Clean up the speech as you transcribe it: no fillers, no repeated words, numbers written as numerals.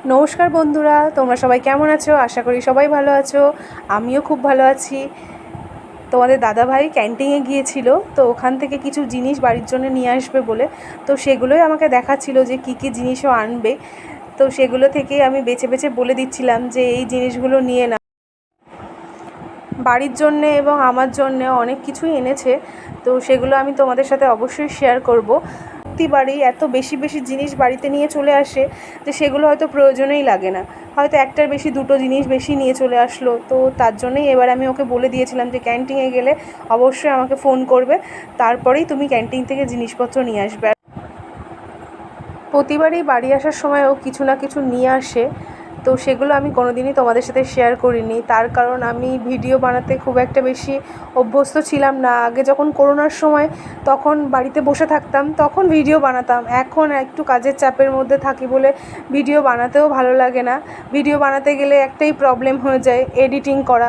নমস্কার বন্ধুরা, তোমরা সবাই কেমন আছো? আশা করি সবাই ভালো আছো। আমিও খুব ভালো আছি। তোমাদের দাদাভাই ক্যান্টিনে গিয়েছিল, তো ওখান থেকে কিছু জিনিস বাড়ির জন্য নিয়ে আসবে বলে, তো সেগুলোই আমাকে দেখাচ্ছিল যে কী কী জিনিসও আনবে। তো সেগুলো থেকেই আমি বেছে বেছে বলে দিচ্ছিলাম যে এই জিনিসগুলো নিয়ে না। বাড়ির জন্যে এবং আমার জন্যে অনেক কিছুই এনেছে, তো সেগুলো আমি তোমাদের সাথে অবশ্যই শেয়ার করব। প্রতিবারই এত বেশি বেশি জিনিস বাড়িতে নিয়ে চলে আসে যে সেগুলো হয়তো প্রয়োজনেই লাগে না, হয়তো একটার বেশি দুটো জিনিস বেশি নিয়ে চলে আসলো। তো তার জন্যই এবার আমি ওকে বলে দিয়েছিলাম যে ক্যান্টিনে গেলে অবশ্যই আমাকে ফোন করবে, তারপরেই তুমি ক্যান্টিন থেকে জিনিসপত্র নিয়ে আসবে। প্রতিবারই বাড়ি আসার সময় ও কিছু না কিছু নিয়ে আসে, তো সেগুলো আমি কোনোদিনই তোমাদের সাথে শেয়ার করিনি। তার কারণ আমি ভিডিও বানাতে খুব একটা বেশি অভ্যস্ত ছিলাম না। আগে যখন করোনার সময় তখন বাড়িতে বসে থাকতাম, তখন ভিডিও বানাতাম। এখন একটু কাজের চাপের মধ্যে থাকি বলে ভিডিও বানাতেও ভালো লাগে না। ভিডিও বানাতে গেলে একটাই প্রবলেম হয়ে যায়, এডিটিং করা।